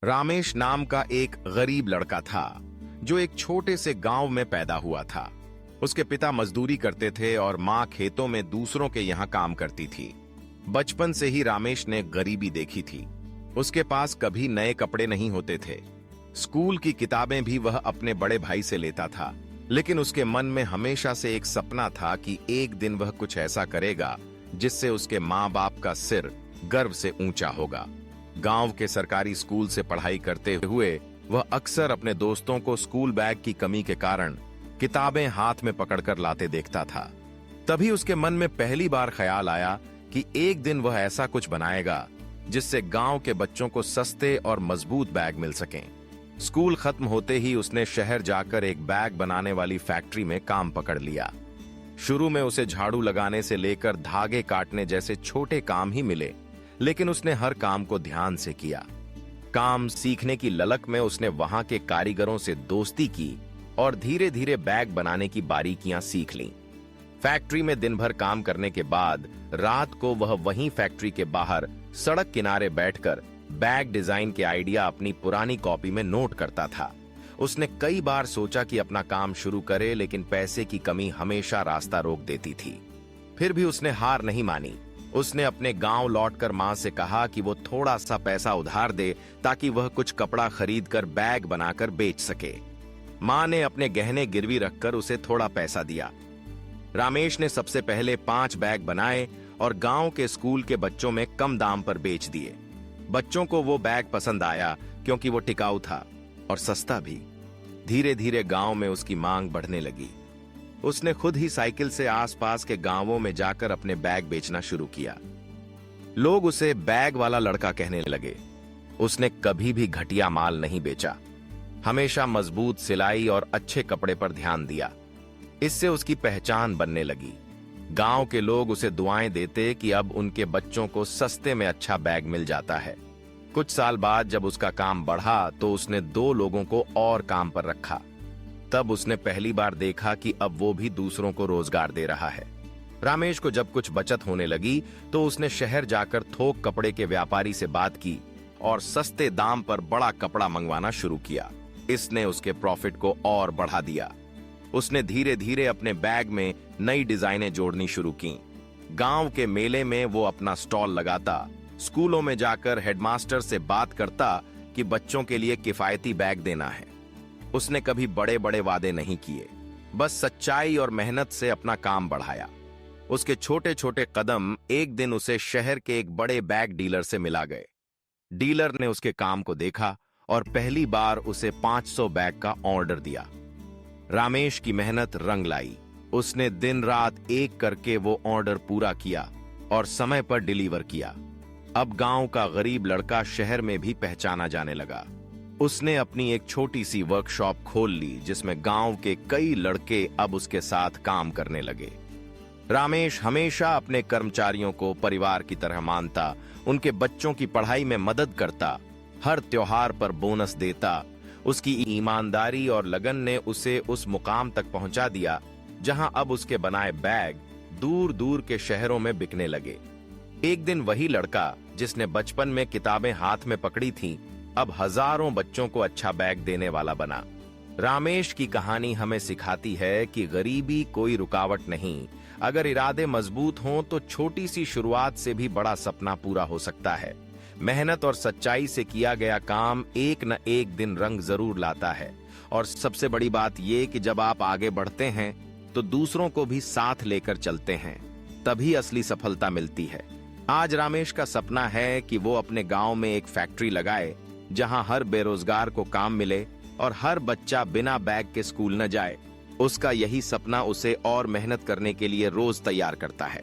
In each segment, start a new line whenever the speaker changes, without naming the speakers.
रामेश नाम का एक गरीब लड़का था जो एक छोटे से गांव में पैदा हुआ था। उसके पिता मजदूरी करते थे और माँ खेतों में दूसरों के यहाँ काम करती थी। बचपन से ही रामेश ने गरीबी देखी थी। उसके पास कभी नए कपड़े नहीं होते थे। स्कूल की किताबें भी वह अपने बड़े भाई से लेता था, लेकिन उसके मन में हमेशा से एक सपना था कि एक दिन वह कुछ ऐसा करेगा जिससे उसके माँ बाप का सिर गर्व से ऊंचा होगा। गांव के सरकारी स्कूल से पढ़ाई करते हुए वह अक्सर अपने दोस्तों को स्कूल बैग की कमी के कारण किताबें हाथ में पकड़कर लाते देखता था। तभी उसके मन में पहली बार ख्याल आया कि एक दिन वह ऐसा कुछ बनाएगा जिससे गांव के बच्चों को सस्ते और मजबूत बैग मिल सकें। स्कूल खत्म होते ही उसने शहर जाकर एक बैग बनाने वाली फैक्ट्री में काम पकड़ लिया। शुरू में उसे झाड़ू लगाने से लेकर धागे काटने जैसे छोटे काम ही मिले, लेकिन उसने हर काम को ध्यान से किया। काम सीखने की ललक में उसने वहां के कारीगरों से दोस्ती की और धीरे धीरे बैग बनाने की बारीकियां सीख लीं। फैक्ट्री में दिन भर काम करने के बाद रात को वह वहीं फैक्ट्री के बाहर सड़क किनारे बैठकर बैग डिजाइन के आइडिया अपनी पुरानी कॉपी में नोट करता था। उसने कई बार सोचा कि अपना काम शुरू करे, लेकिन पैसे की कमी हमेशा रास्ता रोक देती थी। फिर भी उसने हार नहीं मानी। उसने अपने गांव लौटकर मां से कहा कि वो थोड़ा सा पैसा उधार दे ताकि वह कुछ कपड़ा खरीदकर बैग बनाकर बेच सके। मां ने अपने गहने गिरवी रखकर उसे थोड़ा पैसा दिया। रामेश ने सबसे पहले 5 बैग बनाए और गांव के स्कूल के बच्चों में कम दाम पर बेच दिए। बच्चों को वो बैग पसंद आया क्योंकि वो टिकाऊ था और सस्ता भी। धीरे धीरे गांव में उसकी मांग बढ़ने लगी। उसने खुद ही साइकिल से आसपास के गांवों में जाकर अपने बैग बेचना शुरू किया। लोग उसे बैग वाला लड़का कहने लगे। उसने कभी भी घटिया माल नहीं बेचा, हमेशा मजबूत सिलाई और अच्छे कपड़े पर ध्यान दिया। इससे उसकी पहचान बनने लगी। गांव के लोग उसे दुआएं देते कि अब उनके बच्चों को सस्ते में अच्छा बैग मिल जाता है। कुछ साल बाद जब उसका काम बढ़ा तो उसने 2 लोगों को और काम पर रखा। तब उसने पहली बार देखा कि अब वो भी दूसरों को रोजगार दे रहा है। रामेश को जब कुछ बचत होने लगी तो उसने शहर जाकर थोक कपड़े के व्यापारी से बात की और सस्ते दाम पर बड़ा कपड़ा मंगवाना शुरू किया। इसने उसके प्रॉफिट को और बढ़ा दिया। उसने धीरे धीरे अपने बैग में नई डिजाइनें जोड़नी शुरू की। गांव के मेले में वो अपना स्टॉल लगाता, स्कूलों में जाकर हेडमास्टर से बात करता कि बच्चों के लिए किफायती बैग देना है। उसने कभी बड़े बड़े वादे नहीं किए, बस सच्चाई और मेहनत से अपना काम बढ़ाया। उसके छोटे छोटे कदम एक दिन उसे शहर के एक बड़े बैग डीलर से मिला गए। डीलर ने उसके काम को देखा और पहली बार उसे 500 बैग का ऑर्डर दिया। रामेश की मेहनत रंग लाई। उसने दिन रात एक करके वो ऑर्डर पूरा किया और समय पर डिलीवर किया। अब गांव का गरीब लड़का शहर में भी पहचाना जाने लगा। उसने अपनी एक छोटी सी वर्कशॉप खोल ली जिसमें गांव के कई लड़के अब उसके साथ काम करने लगे। रामेश हमेशा अपने कर्मचारियों को परिवार की तरह मानता, उनके बच्चों की पढ़ाई में मदद करता, हर त्योहार पर बोनस देता। उसकी ईमानदारी और लगन ने उसे उस मुकाम तक पहुंचा दिया जहां अब उसके बनाए बैग दूर दूर के शहरों में बिकने लगे। एक दिन वही लड़का जिसने बचपन में किताबें हाथ में पकड़ी थीं, अब हजारों बच्चों को अच्छा बैग देने वाला बना। रामेश की कहानी हमें सिखाती है कि गरीबी कोई रुकावट नहीं। अगर इरादे मजबूत हों तो छोटी सी शुरुआत से भी बड़ा सपना पूरा हो सकता है। मेहनत और सच्चाई से किया गया काम एक न एक दिन रंग जरूर लाता है। और सबसे बड़ी बात यह कि जब आप आगे बढ़ते हैं तो दूसरों को भी साथ लेकर चलते हैं, तभी असली सफलता मिलती है। आज रामेश का सपना है कि वो अपने गांव में एक फैक्ट्री लगाए जहां हर बेरोजगार को काम मिले और हर बच्चा बिना बैग के स्कूल न जाए। उसका यही सपना उसे और मेहनत करने के लिए रोज तैयार करता है।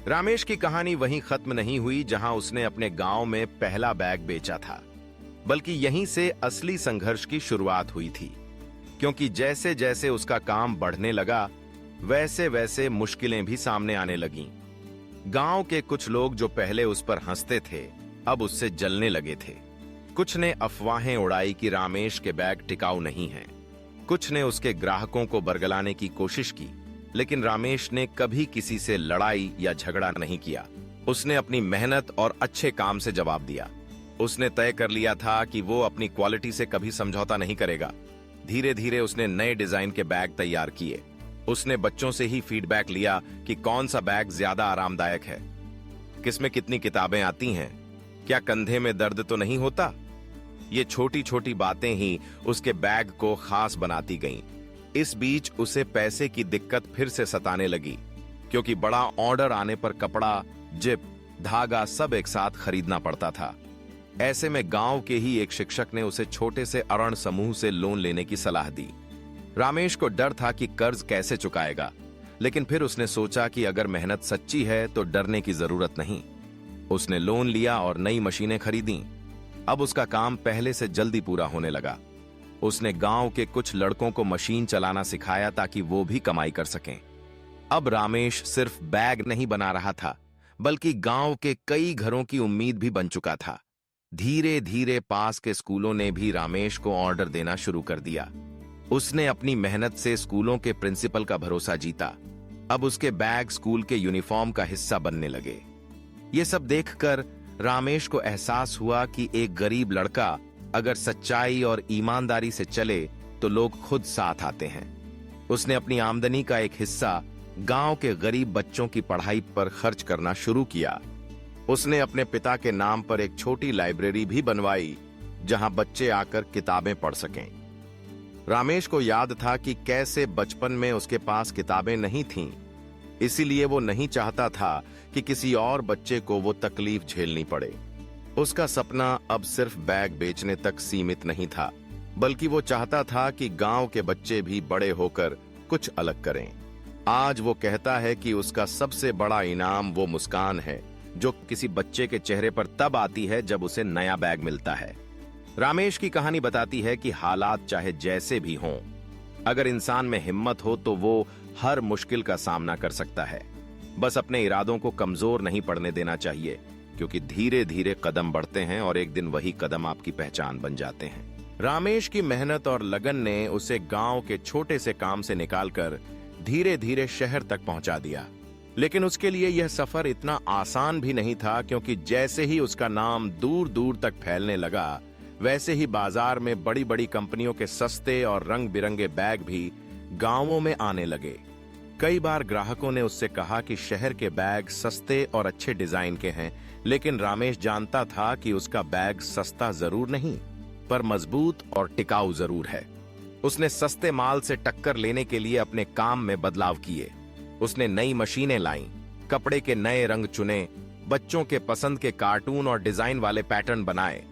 रामेश की कहानी वहीं खत्म नहीं हुई जहां उसने अपने गांव में पहला बैग बेचा था, बल्कि यहीं से असली संघर्ष की शुरुआत हुई थी। क्योंकि जैसे जैसे उसका काम बढ़ने लगा वैसे वैसे मुश्किलें भी सामने आने लगीं। गांव के कुछ लोग जो पहले उस पर हंसते थे अब उससे जलने लगे थे। कुछ ने अफवाहें उड़ाई कि रामेश के बैग टिकाऊ नहीं हैं। कुछ ने उसके ग्राहकों को बरगलाने की कोशिश की, लेकिन रामेश ने कभी किसी से लड़ाई या झगड़ा नहीं किया। उसने अपनी मेहनत और अच्छे काम से जवाब दिया। उसने तय कर लिया था कि वो अपनी क्वालिटी से कभी समझौता नहीं करेगा। धीरे धीरे उसने नए डिजाइन के बैग तैयार किए। उसने बच्चों से ही फीडबैक लिया कि कौन सा बैग ज्यादा आरामदायक है, किसमें कितनी किताबें आती हैं, क्या कंधे में दर्द तो नहीं होता। ये छोटी छोटी बातें ही उसके बैग को खास बनाती गईं। इस बीच उसे पैसे की दिक्कत फिर से सताने लगी, क्योंकि बड़ा ऑर्डर आने पर कपड़ा, जिप, धागा सब एक साथ खरीदना पड़ता था। ऐसे में गांव के ही एक शिक्षक ने उसे छोटे से अरण समूह से लोन लेने की सलाह दी। रामेश को डर था कि कर्ज कैसे चुकाएगा, लेकिन फिर उसने सोचा कि अगर मेहनत सच्ची है तो डरने की जरूरत नहीं। उसने लोन लिया और नई मशीनें खरीदी। अब उसका काम पहले से जल्दी पूरा होने लगा। उसने गांव के कुछ लड़कों को मशीन चलाना सिखाया ताकि वो भी कमाई कर सकें। अब रामेश सिर्फ बैग नहीं बना रहा था, बल्कि गांव के कई घरों की उम्मीद भी बन चुका था। धीरे धीरे पास के स्कूलों ने भी रामेश को ऑर्डर देना शुरू कर दिया। उसने अपनी मेहनत से स्कूलों के प्रिंसिपल का भरोसा जीता। अब उसके बैग स्कूल के यूनिफॉर्म का हिस्सा बनने लगे। ये सब देखकर रामेश को एहसास हुआ कि एक गरीब लड़का अगर सच्चाई और ईमानदारी से चले तो लोग खुद साथ आते हैं। उसने अपनी आमदनी का एक हिस्सा गांव के गरीब बच्चों की पढ़ाई पर खर्च करना शुरू किया। उसने अपने पिता के नाम पर एक छोटी लाइब्रेरी भी बनवाई, जहां बच्चे आकर किताबें पढ़ सकें। रामेश को याद था कि कैसे बचपन में उसके पास किताबें नहीं थीं, इसीलिए वो नहीं चाहता था कि किसी और बच्चे को वो तकलीफ झेलनी पड़े। उसका सपना अब सिर्फ बैग बेचने तक सीमित नहीं था, बल्कि वो चाहता था कि गांव के बच्चे भी बड़े होकर कुछ अलग करें। आज वो कहता है कि उसका सबसे बड़ा इनाम वो मुस्कान है जो किसी बच्चे के चेहरे पर तब आती है जब उसे नया बैग मिलता है। रामेश की कहानी बताती है कि हालात चाहे जैसे भी हों, अगर इंसान में हिम्मत हो तो वो हर मुश्किल का सामना कर सकता है। बस अपने इरादों को कमजोर नहीं पड़ने देना चाहिए, क्योंकि धीरे धीरे कदम बढ़ते हैं और एक दिन वही कदम आपकी पहचान बन जाते हैं। रामेश की मेहनत और लगन ने उसे गांव के छोटे से काम से निकालकर धीरे धीरे शहर तक पहुंचा दिया। लेकिन उसके लिए यह सफर इतना आसान भी नहीं था, क्योंकि जैसे ही उसका नाम दूर दूर तक फैलने लगा, वैसे ही बाजार में बड़ी बड़ी कंपनियों के सस्ते और रंग बिरंगे बैग भी गांवों में आने लगे। कई बार ग्राहकों ने उससे कहा कि शहर के बैग सस्ते और अच्छे डिजाइन के हैं, लेकिन रामेश जानता था कि उसका बैग सस्ता जरूर नहीं, पर मजबूत और टिकाऊ जरूर है। उसने सस्ते माल से टक्कर लेने के लिए अपने काम में बदलाव किए। उसने नई मशीनें लाईं, कपड़े के नए रंग चुने, बच्चों के पसंद के कार्टून और डिजाइन वाले पैटर्न बनाए।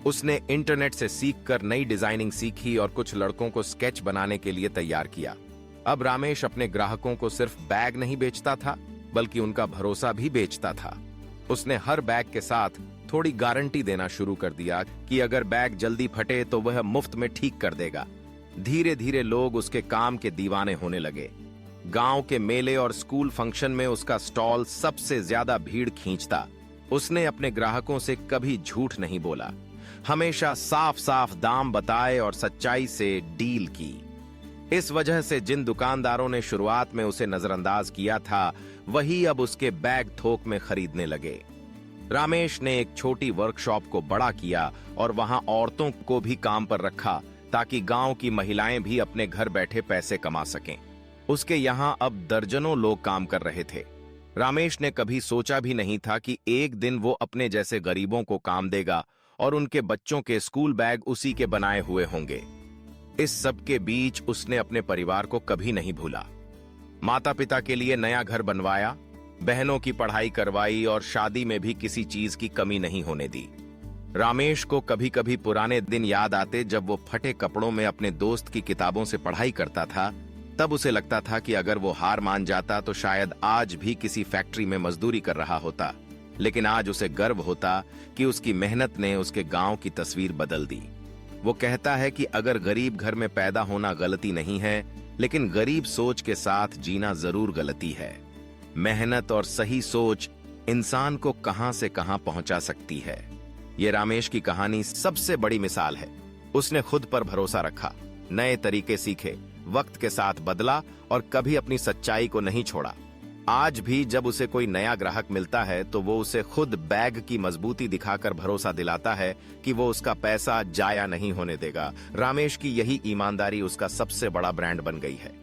उसने इंटरनेट से सीखकर नई डिजाइनिंग सीखी और कुछ लड़कों को स्केच बनाने के लिए तैयार किया। अब रामेश अपने ग्राहकों को सिर्फ बैग नहीं बेचता था, बल्कि उनका भरोसा भी बेचता था। उसने हर बैग के साथ थोड़ी गारंटी देना शुरू कर दिया कि अगर बैग जल्दी फटे तो वह मुफ्त में ठीक कर देगा। धीरे धीरे लोग उसके काम के दीवाने होने लगे। गांव के मेले और स्कूल फंक्शन में उसका स्टॉल सबसे ज्यादा भीड़ खींचता। उसने अपने ग्राहकों से कभी झूठ नहीं बोला, हमेशा साफ साफ दाम बताए और सच्चाई से डील की। इस वजह से जिन दुकानदारों ने शुरुआत में उसे नजरअंदाज किया था, वही अब उसके बैग थोक में खरीदने लगे। रामेश ने एक छोटी वर्कशॉप को बड़ा किया और वहां औरतों को भी काम पर रखा, ताकि गांव की महिलाएं भी अपने घर बैठे पैसे कमा सकें। उसके यहां अब दर्जनों लोग काम कर रहे थे। रामेश ने कभी सोचा भी नहीं था कि एक दिन वो अपने जैसे गरीबों को काम देगा और उनके बच्चों के स्कूल बैग उसी के बनाए हुए होंगे। इस सब के बीच उसने अपने परिवार को कभी नहीं भूला। माता पिता के लिए नया घर बनवाया, बहनों की पढ़ाई करवाई और शादी में भी किसी चीज की कमी नहीं होने दी। रामेश को कभी कभी पुराने दिन याद आते जब वो फटे कपड़ों में अपने दोस्त की किताबों से पढ़ाई करता था। तब उसे लगता था कि अगर वो हार मान जाता तो शायद आज भी किसी फैक्ट्री में मजदूरी कर रहा होता। लेकिन आज उसे गर्व होता कि उसकी मेहनत ने उसके गांव की तस्वीर बदल दी। वो कहता है कि अगर गरीब घर में पैदा होना गलती नहीं है, लेकिन गरीब सोच के साथ जीना जरूर गलती है। मेहनत और सही सोच इंसान को कहां से कहां पहुंचा सकती है। ये रामेश की कहानी सबसे बड़ी मिसाल है। उसने खुद पर भरोसा रखा, नए तरीके सीखे, वक्त के साथ बदला और कभी अपनी सच्चाई को नहीं छोड़ा। आज भी जब उसे कोई नया ग्राहक मिलता है तो वो उसे खुद बैग की मजबूती दिखाकर भरोसा दिलाता है कि वो उसका पैसा जाया नहीं होने देगा। रमेश की यही ईमानदारी उसका सबसे बड़ा ब्रांड बन गई है।